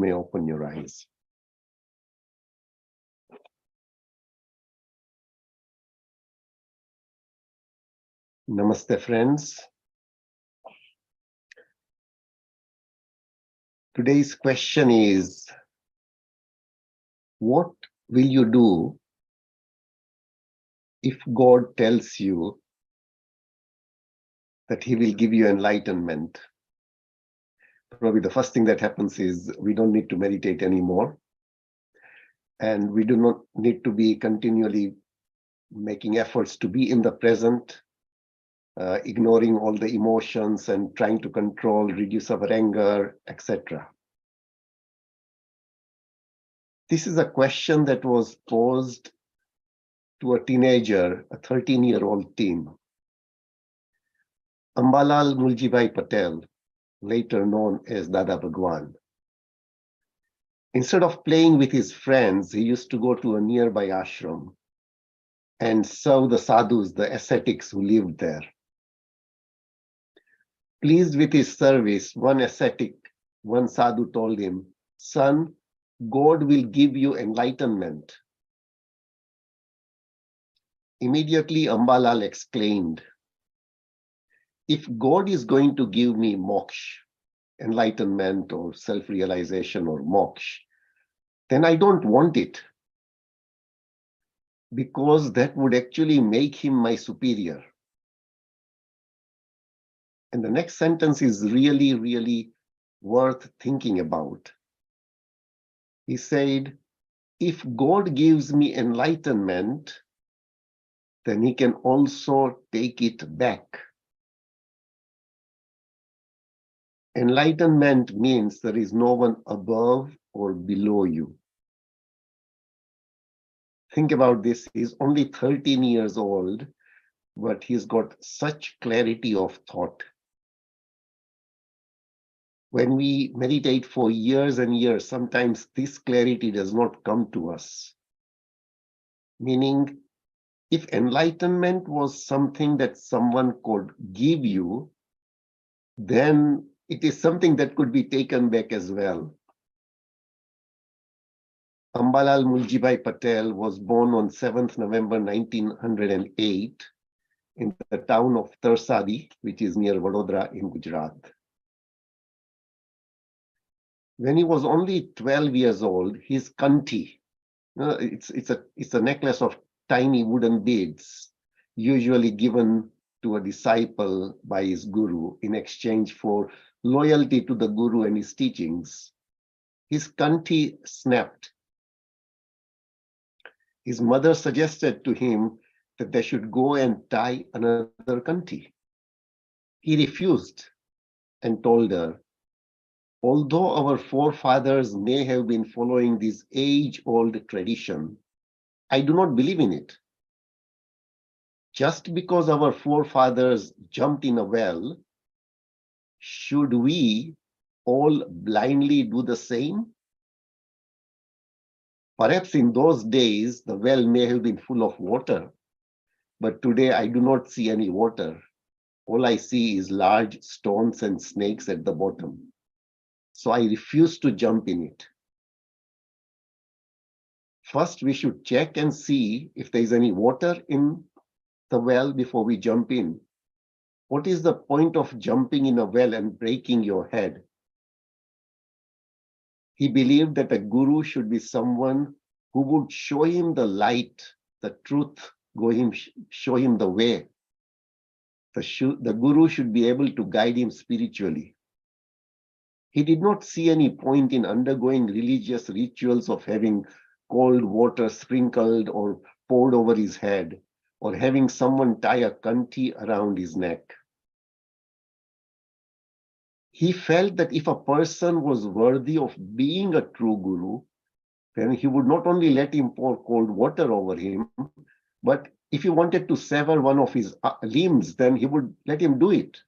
may open your eyes. Namaste, friends. Today's question is, what will you do if God tells you that he will give you enlightenment? Probably the first thing that happens is we don't need to meditate anymore. And we do not need to be continually making efforts to be in the present, ignoring all the emotions and trying to control, reduce our anger, etc. This is a question that was posed to a teenager, a 13-year-old teen. Ambalal Muljibai Patel, later known as Dada Bhagwan. Instead of playing with his friends, he used to go to a nearby ashram and serve the sadhus, the ascetics who lived there. Pleased with his service, one ascetic, one sadhu told him, "Son, God will give you enlightenment." Immediately, Ambalal exclaimed, "If God is going to give me moksha, enlightenment or self-realization or moksha, then I don't want it, because that would actually make him my superior." And the next sentence is really, really worth thinking about. He said, "If God gives me enlightenment, then he can also take it back." Enlightenment means there is no one above or below you. Think about this. He's only 13 years old, but he's got such clarity of thought. When we meditate for years and years, sometimes this clarity does not come to us. Meaning, if enlightenment was something that someone could give you, then it is something that could be taken back as well. Ambalal Muljibai Patel was born on 7th November 1908 in the town of Tarsadi, which is near Vadodara in Gujarat. When he was only 12 years old, his kanti, it's a necklace of tiny wooden beads, usually given to a disciple by his guru in exchange for loyalty to the guru and his teachings. His kanti snapped. His mother suggested to him that they should go and tie another kanti. He refused and told her, "Although our forefathers may have been following this age-old tradition, I do not believe in it. Just because our forefathers jumped in a well, should we all blindly do the same? Perhaps in those days, the well may have been full of water, but today I do not see any water. All I see is large stones and snakes at the bottom. So I refuse to jump in it. First, we should check and see if there is any water in the well before we jump in. What is the point of jumping in a well and breaking your head?" He believed that a guru should be someone who would show him the light, the truth, show him the way. The guru should be able to guide him spiritually. He did not see any point in undergoing religious rituals of having cold water sprinkled or poured over his head, or having someone tie a kanti around his neck. He felt that if a person was worthy of being a true guru, then he would not only let him pour cold water over him, but if he wanted to sever one of his limbs, then he would let him do it.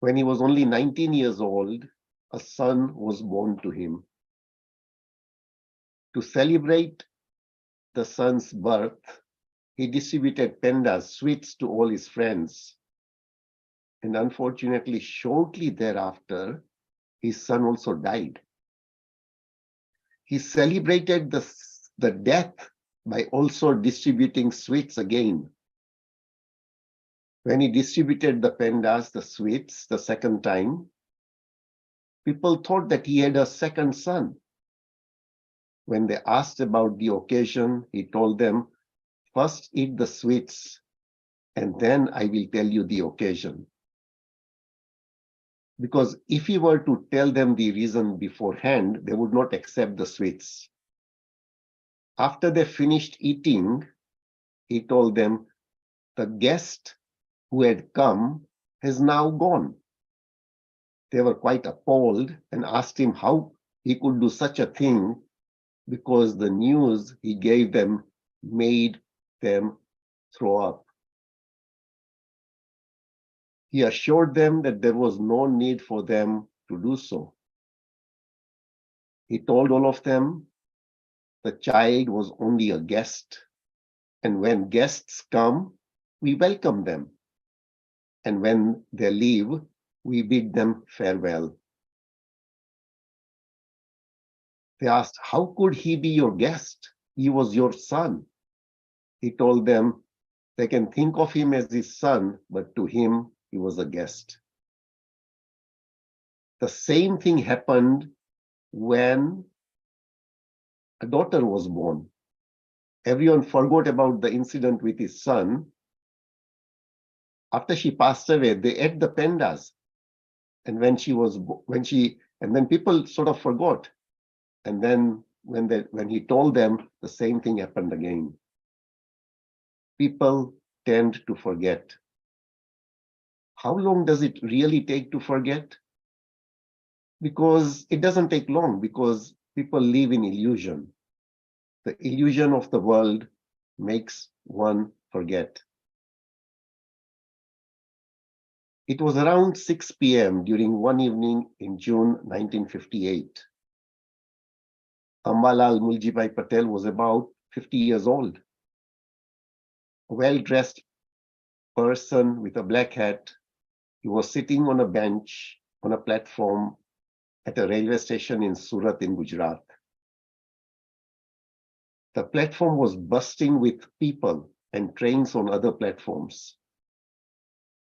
When he was only 19 years old, a son was born to him. To celebrate the son's birth, he distributed pendas, sweets, to all his friends. And unfortunately, shortly thereafter, his son also died. He celebrated the death by also distributing sweets again. When he distributed the pendas, the sweets, the second time, people thought that he had a second son. When they asked about the occasion, he told them, first eat the sweets, and then I will tell you the occasion. Because if he were to tell them the reason beforehand, they would not accept the sweets. After they finished eating, he told them, the guest who had come has now gone. They were quite appalled and asked him how he could do such a thing, because the news he gave them made them throw up. He assured them that there was no need for them to do so. He told all of them the child was only a guest, and when guests come, we welcome them, and when they leave, we bid them farewell. They asked, how could he be your guest? He was your son. He told them they can think of him as his son, but to him, he was a guest. The same thing happened when a daughter was born. Everyone forgot about the incident with his son. After she passed away, they ate the pendas. And then people sort of forgot. And then when he told them, the same thing happened again. People tend to forget. How long does it really take to forget? Because it doesn't take long, because people live in illusion. The illusion of the world makes one forget. It was around 6 p.m. during one evening in June 1958. Ambalal Muljibai Patel was about 50 years old. A well-dressed person with a black hat. He was sitting on a bench on a platform at a railway station in Surat in Gujarat. The platform was bursting with people and trains on other platforms.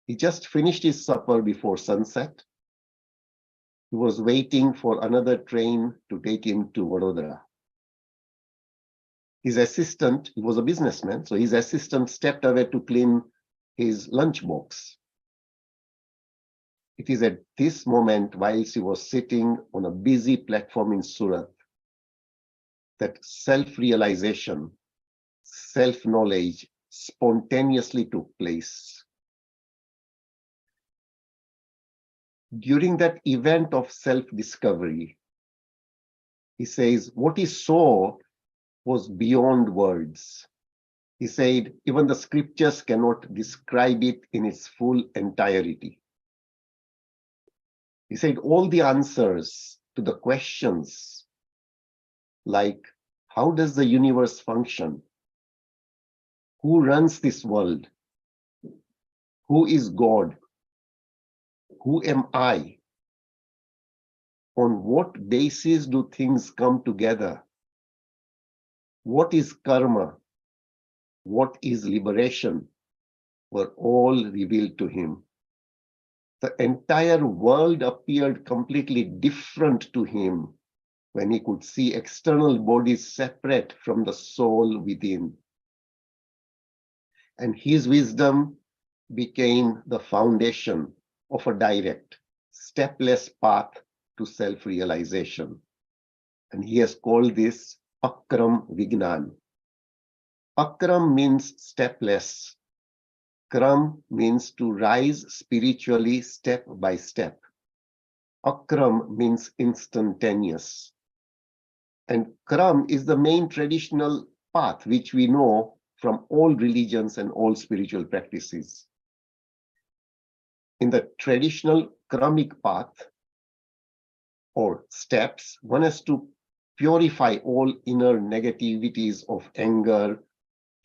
He just finished his supper before sunset. He was waiting for another train to take him to Vadodara. His assistant, he was a businessman, so his assistant stepped away to clean his lunchbox. It is at this moment, whilst he was sitting on a busy platform in Surat, that self-realization, self-knowledge spontaneously took place. During that event of self-discovery, he says, what he saw was beyond words. He said, even the scriptures cannot describe it in its full entirety. He said, all the answers to the questions like, how does the universe function? Who runs this world? Who is God? Who am I? On what basis do things come together? What is karma? What is liberation? Were all revealed to him. The entire world appeared completely different to him when he could see external bodies separate from the soul within. And his wisdom became the foundation of a direct, stepless path to self-realization. And he has called this Akram Vignan. Akram means stepless. Kram means to rise spiritually step by step. Akram means instantaneous. And Kram is the main traditional path which we know from all religions and all spiritual practices. In the traditional Kramic path or steps, one has to purify all inner negativities of anger,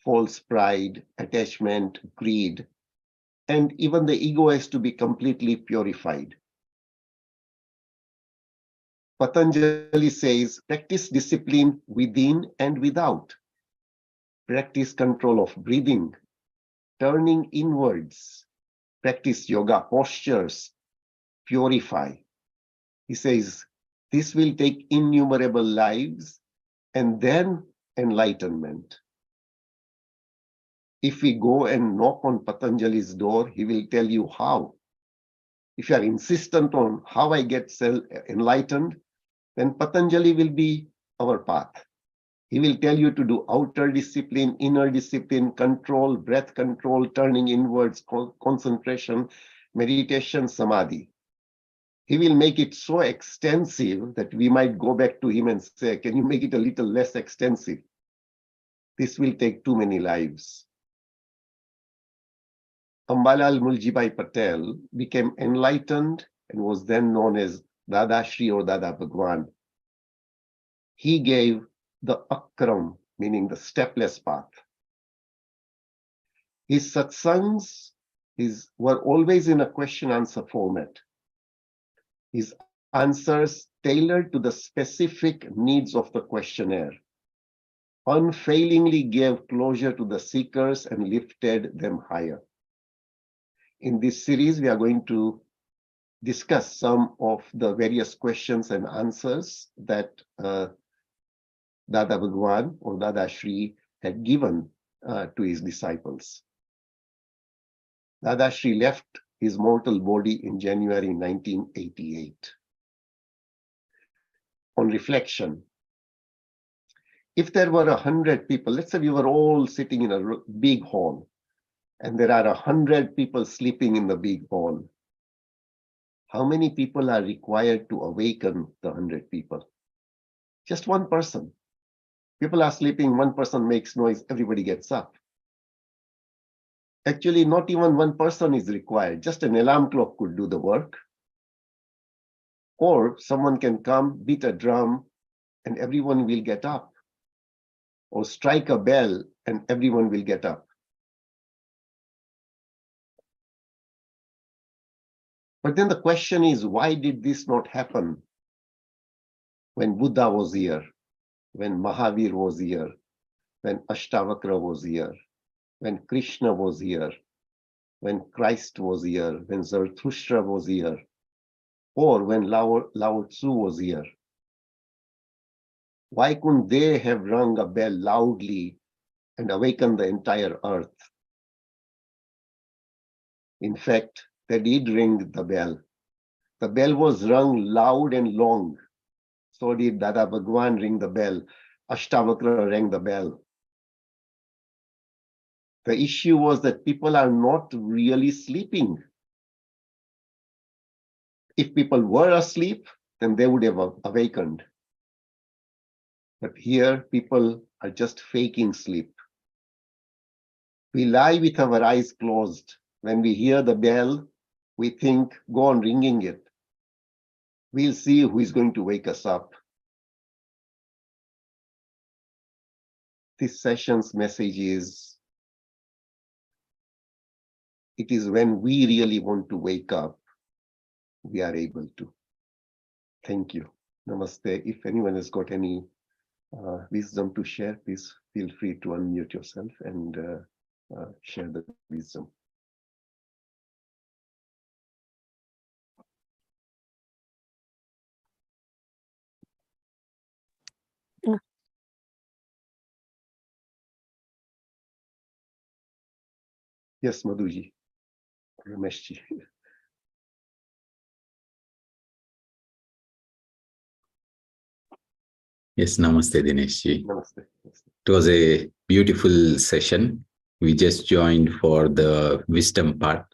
false pride, attachment, greed, and even the ego has to be completely purified. Patanjali says, practice discipline within and without. Practice control of breathing, turning inwards. Practice yoga postures, purify. He says, this will take innumerable lives and then enlightenment. If we go and knock on Patanjali's door, he will tell you how. If you are insistent on how I get enlightened, then Patanjali will be our path. He will tell you to do outer discipline, inner discipline, control, breath control, turning inwards, concentration, meditation, samadhi. He will make it so extensive that we might go back to him and say, can you make it a little less extensive? This will take too many lives. Ambalal Muljibai Patel became enlightened and was then known as Dada Shri or Dada Bhagwan. He gave the akram, meaning the stepless path. His satsangs were always in a question-answer format. His answers tailored to the specific needs of the questionnaire, unfailingly gave closure to the seekers and lifted them higher. In this series, we are going to discuss some of the various questions and answers that Dada Bhagwan or Dada Shri had given to his disciples. Dada Shri left his mortal body in January 1988. On reflection, if there were 100 people, let's say we were all sitting in a big hall, and there are 100 people sleeping in the big hall, how many people are required to awaken the 100 people? Just one person. People are sleeping, one person makes noise, everybody gets up. Actually, not even one person is required. Just an alarm clock could do the work. Or someone can come, beat a drum, and everyone will get up. Or strike a bell, and everyone will get up. But then the question is, why did this not happen when Buddha was here, when Mahavir was here, when Ashtavakra was here, when Krishna was here, when Christ was here, when Zarathustra was here, or when Lao Tzu was here? Why couldn't they have rung a bell loudly and awakened the entire earth? In fact, they did ring the bell. The bell was rung loud and long. So did Dada Bhagwan ring the bell. Ashtavakra rang the bell. The issue was that people are not really sleeping. If people were asleep, then they would have awakened. But here, people are just faking sleep. We lie with our eyes closed. When we hear the bell, we think, go on ringing it. We'll see who is going to wake us up. This session's message is, it is when we really want to wake up, we are able to. Thank you. Namaste. If anyone has got any wisdom to share, please feel free to unmute yourself and share the wisdom. Yes, Madhuji, Rameshji. Yes, Namaste, Dinesh Ji. Namaste. It was a beautiful session. We just joined for the wisdom part.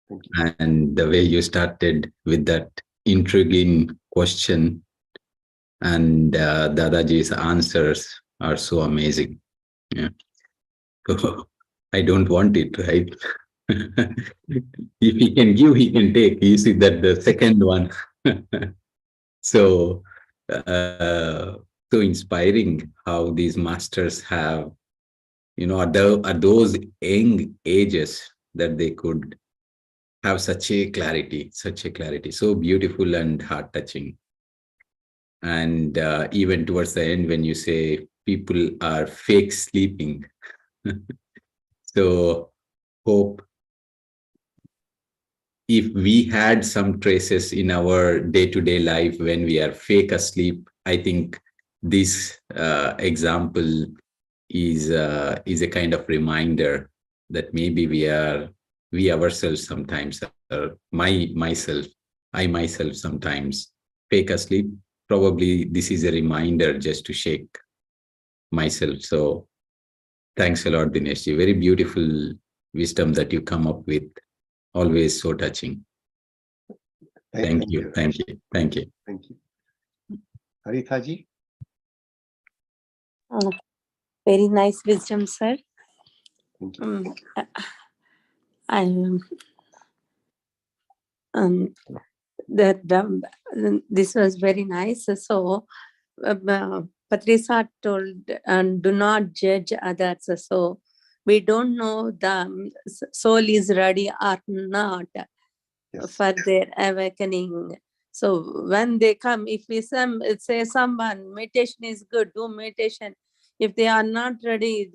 Thank you. And the way you started with that intriguing question and Dadaji's answers are so amazing. Yeah. I don't want it, right? If he can give, he can take. You see that the second one. So, so inspiring how these masters have, at those young ages, that they could have such a clarity, so beautiful and heart touching. And even towards the end, when you say people are fake sleeping, so hope if we had some traces in our day-to-day life when we are fake asleep, I think this example is a kind of reminder that maybe we ourselves sometimes, I myself sometimes fake asleep. Probably this is a reminder just to shake myself. So thanks a lot, Dinesh. Very beautiful wisdom that you come up with. Always so touching. Thank you. Thank you. Thank you. Thank you. Harithaji? Very nice wisdom, sir. Thank you. This was very nice. So, Patrisa told, do not judge others. So, we don't know the soul is ready or not for their awakening. So, when they come, if we say someone, meditation is good, do meditation. If they are not ready,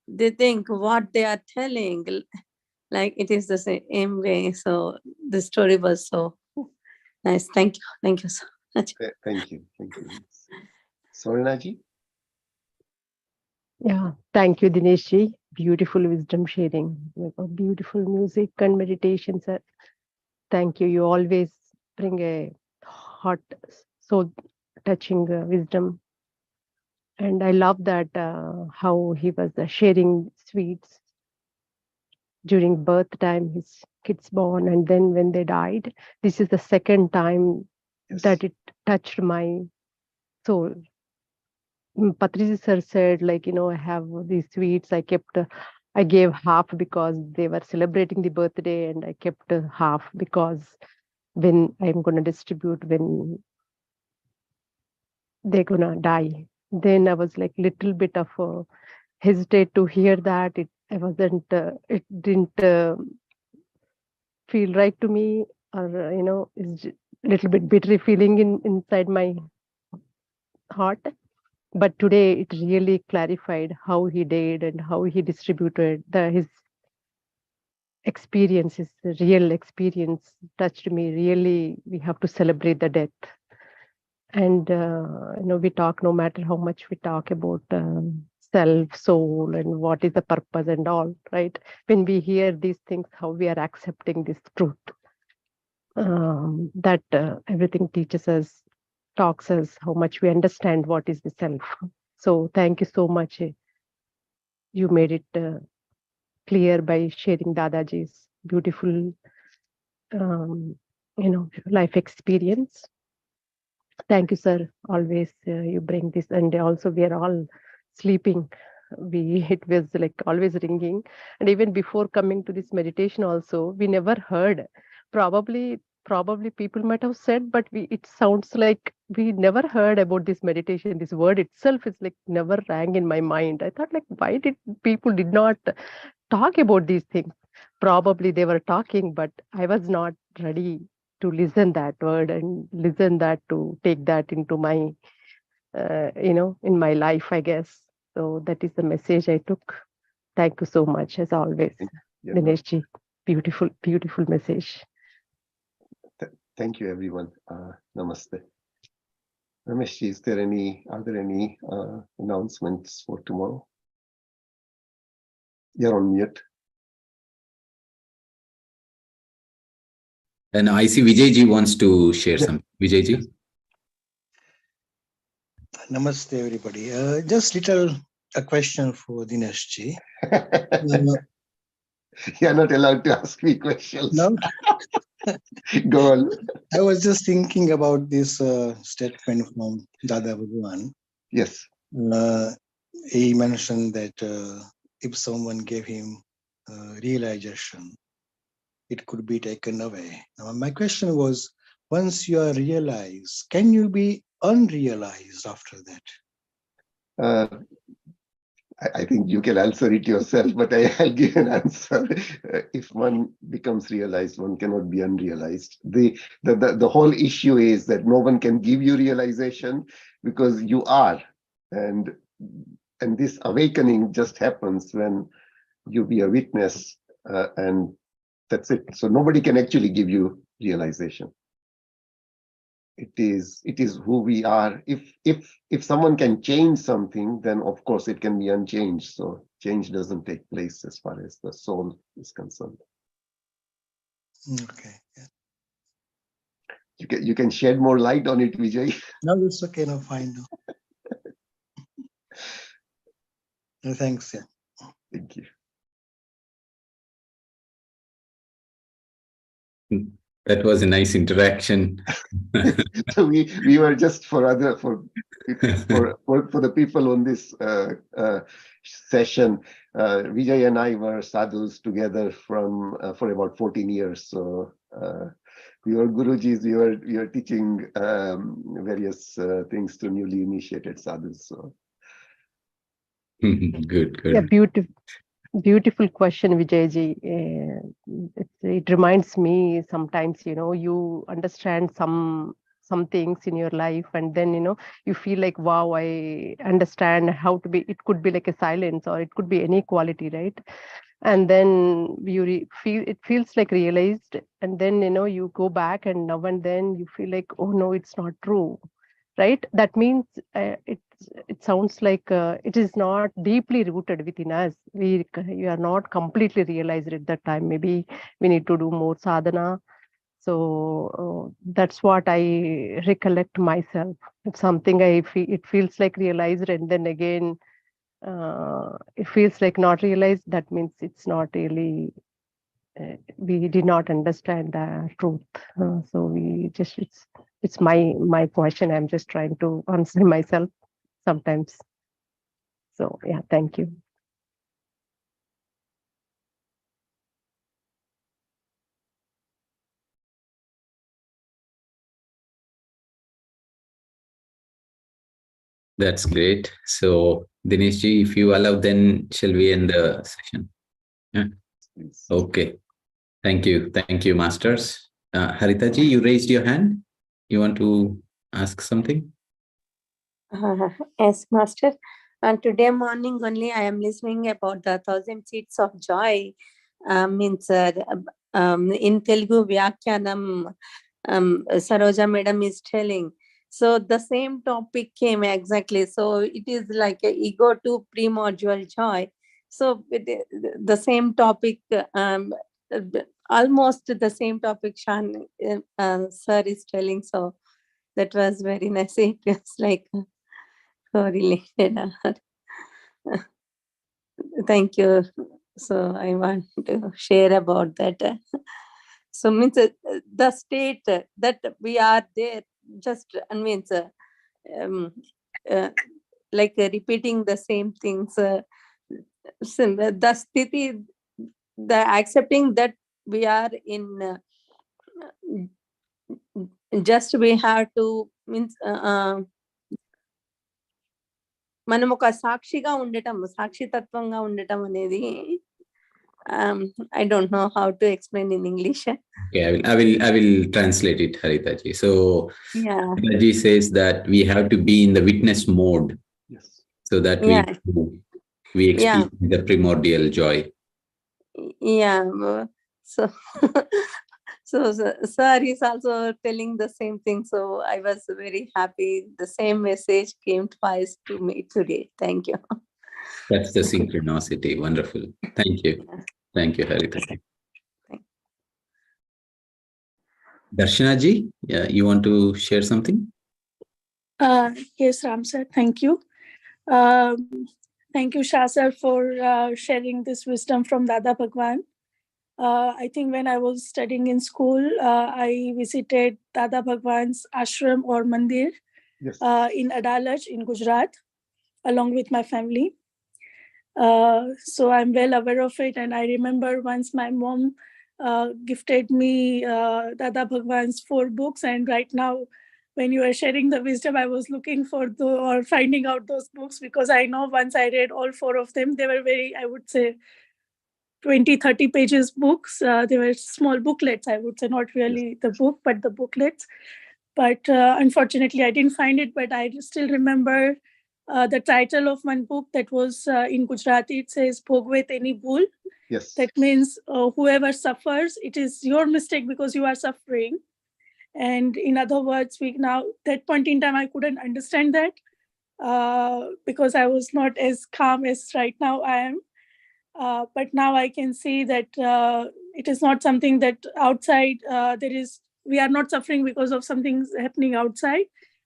they think what they are telling, like it is the same way. So the story was so nice. Thank you. Thank you so much. Thank you. Thank you. Sornaji? Yeah, thank you, Dinesh ji. Beautiful wisdom sharing. Beautiful music and meditation, sir. Thank you. You always bring a hot, so touching wisdom. And I love that how he was sharing sweets during birth time, his kids born, and then when they died. This is the second time that it touched my soul. Patrici sir said, like, I have these sweets. I gave half because they were celebrating the birthday, and I kept half because when I'm going to distribute, when they're going to die. Then I was like little bit of hesitate to hear that. It didn't feel right to me, or, it's little bit bitter feeling inside my heart. But today it really clarified how he did and how he distributed his experience, his real experience touched me. Really, we have to celebrate the death. And, we talk, no matter how much we talk about self, soul, and what is the purpose and all, right? When we hear these things, how we are accepting this truth, that everything teaches us, talks us, how much we understand what is the self. So thank you so much. You made it clear by sharing Dadaji's beautiful, life experience. Thank you, sir. Always you bring this, and also we are all sleeping. It was like always ringing, and even before coming to this meditation, also we never heard. Probably people might have said, but it sounds like we never heard about this meditation. This word itself is like never rang in my mind. I thought, like, why did people did not talk about these things? Probably they were talking, but I was not ready to listen that word and listen that, to take that into my in my life, I guess. So that is the message I took. Thank you so much, as always, Dinesh ji. Beautiful message. Thank you, everyone. Namaste. Ramesh ji, are there any announcements for tomorrow? You're on mute. And I see Vijay ji wants to share some. Vijay ji. Namaste, everybody. Just a question for Dinesh ji. You're not allowed to ask me questions. No? Go on. I was just thinking about this statement from Dada Bhagwan. Yes. He mentioned that if someone gave him realization, it could be taken away. Now, my question was, once you are realized, can you be unrealized after that? I think you can answer it yourself, but I'll give an answer. If one becomes realized, one cannot be unrealized. The whole issue is that no one can give you realization because you are. And this awakening just happens when you be a witness, and that's it. So nobody can actually give you realization. It is who we are. If someone can change something, then of course it can be unchanged. So change doesn't take place as far as the soul is concerned. Okay. Yeah. You can shed more light on it, Vijay. No, it's okay. No, fine. No. No, thanks. Yeah. Thank you. That was a nice interaction. So we were just for the people on this session. Vijay and I were sadhus together for about 14 years. So we were gurujis. We were teaching various things to newly initiated sadhus. So Good. Yeah, beautiful question, Vijayji. It reminds me sometimes, you understand some things in your life, and then you feel like, wow, I understand how to be. It could be like a silence, or it could be any quality, right? And then you feel it feels like realized, and then you go back, and now and then you feel like, oh no, it's not true, right? That means it sounds like it is not deeply rooted within us. We are not completely realized at that time. Maybe we need to do more sadhana. So that's what I recollect myself. It's something I feel, it feels like realized, and then again it feels like not realized. That means it's not really we did not understand the truth. So we just it's my question. I'm just trying to answer myself sometimes. So yeah, thank you. That's great. So, Dinesh ji, if you allow, then shall we end the session? Yeah. please. Okay. Thank you, masters. Harita ji, you raised your hand. You want to ask something? Yes, Master. And today morning only I am listening about the 1,000 seeds of joy. Means in Telugu Vyakyanam, Saroja madam is telling. So the same topic came exactly. So it is like a ego to primordial joy. So the same topic, almost the same topic Shan sir is telling. So that was very nice. It was like correlated. Thank you. So I want to share about that. So means the state that we are there just means uh, like repeating the same things. The sthiti, the accepting that we are in. Just we have to means మనం ఒక సాక్షిగా ఉండటం సాక్షితత్వంగా ఉండటం అనేది I don't know how to explain in English. Okay, I will translate it, Harita ji. So Yeah. Harita ji says that we have to be in the witness mode, Yes. so that Yeah. we experience the primordial joy. Yeah. So so sir is also telling the same thing. So I was very happy. The same message came twice to me today. Thank you. That's the synchronicity. Wonderful. Thank you. Thank you, Harita ji. Darshana ji, you want to share something? Yes, Ram sir, thank you. Thank you, Shah sir, for sharing this wisdom from Dada Bhagwan. I think when I was studying in school, I visited Dada Bhagwan's ashram or mandir Yes. in Adalaj in Gujarat, along with my family. So I'm well aware of it. And I remember once my mom gifted me Dada Bhagwan's 4 books. And right now when you were sharing the wisdom, I was looking for or finding out those books, because I know once I read all 4 of them, they were very, I would say, 20, 30 pages books. They were small booklets, I would say, not really the book, but the booklets. But unfortunately, I didn't find it, but I still remember the title of one book that was in Gujarati. It says, Bhogwe Teni Bhul. Yes. That means whoever suffers, it is your mistake because you are suffering. And in other words, that point in time, I couldn't understand that because I was not as calm as right now I am. But now I can see that it is not something that outside we are not suffering because of something happening outside,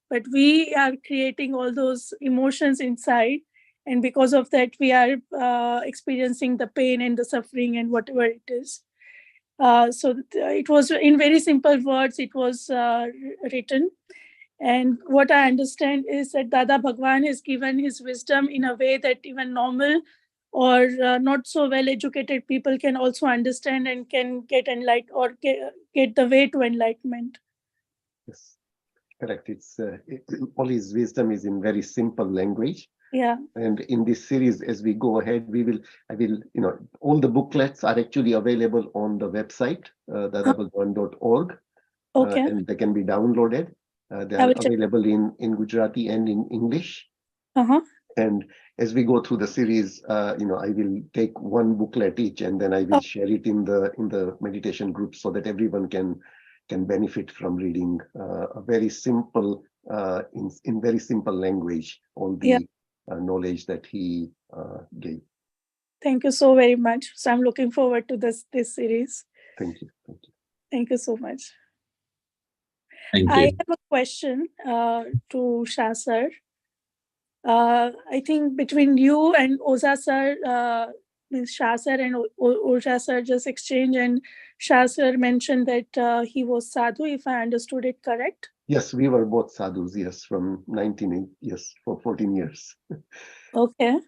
but we are creating all those emotions inside. And because of that, we are experiencing the pain and the suffering and whatever it is. So it was in very simple words, it was written. And what I understand is that Dada Bhagwan has given his wisdom in a way that even normal or not so well-educated people can also understand and can get enlightened or get the way to enlightenment. Yes, correct. All his wisdom is in very simple language. Yeah. And in this series, as we go ahead, all the booklets are actually available on the website, dadabhagwan.org. Okay. And they can be downloaded. They are available in Gujarati and in English. Uh-huh. And as we go through the series, I will take one booklet each, and then I will share it in the meditation group so that everyone can benefit from reading a very simple, in very simple language, all the knowledge that he gave. Thank you so very much. So I'm looking forward to this series. Thank you. Thank you. Thank you so much. Thank you. I have a question to Shah sir. I think between you and Oza sir, Shah sir and Oza sir just exchanged, and Shah sir mentioned that he was sadhu, if I understood it correct. Yes, we were both sadhus, yes, from for 14 years. Okay.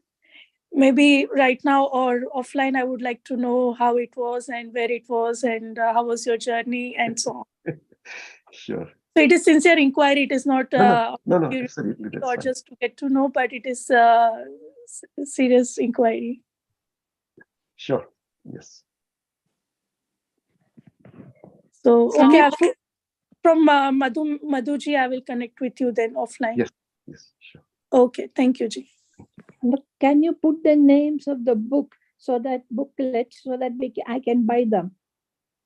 Maybe right now or offline, I would like to know how it was and where it was and how was your journey and so on. Sure. So it is sincere inquiry. It is not no, absolutely, that's or fine. just to get to know, but it is serious inquiry. Sure. Yes. So okay, from Madhuji, I will connect with you then offline. Yes, sure. Okay, thank you, Ji. Can you put the names of the book booklets so that I can buy them?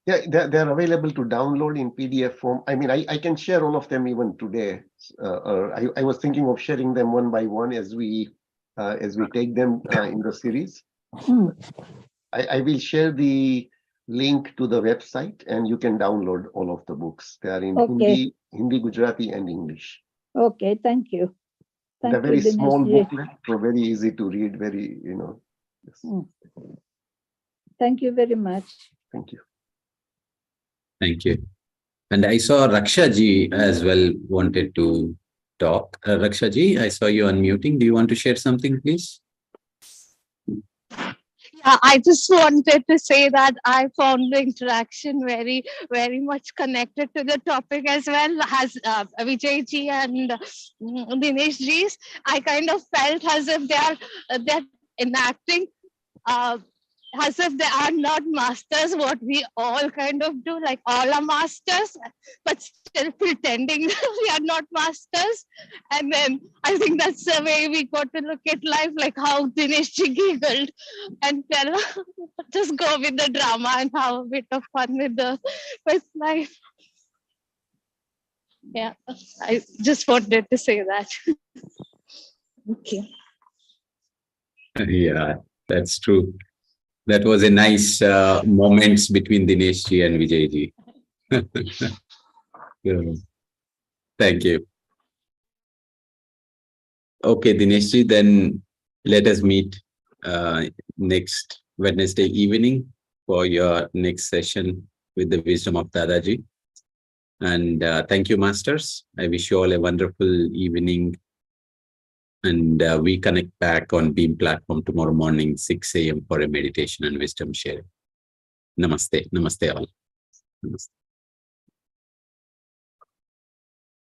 Yeah, they're available to download in PDF form. I mean, I can share all of them even today. I was thinking of sharing them one by one as we take them in the series. I will share the link to the website, and you can download all of the books. They are in Hindi, Gujarati, and English. Okay, thank you. They're very small booklet, so very easy to read. Very, Yes. Thank you very much. Thank you. Thank you. And I saw Raksha ji as well wanted to talk. Raksha ji, I saw you unmuting. Do you want to share something, please? Yeah, I just wanted to say that I found the interaction very, very much connected to the topic as well as Vijay ji and Dinesh ji's. I kind of felt as if they're enacting as if they are not masters, what we all kind of do, like all are masters, but still pretending we are not masters. And then I think that's the way we got to look at life, like how Dinesh ji giggled and tell, just go with the drama and have a bit of fun with life. Yeah, I just wanted to say that. Okay. Yeah, that's true. That was a nice moments between Dinesh ji and Vijay ji. Yeah. Thank you. Okay, Dinesh ji, then let us meet next Wednesday evening for your next session with the wisdom of Dadaji. And thank you, Masters. I wish you all a wonderful evening. And we connect back on Beam platform tomorrow morning, 6 a.m. for a meditation and wisdom sharing. Namaste. Namaste all. Namaste.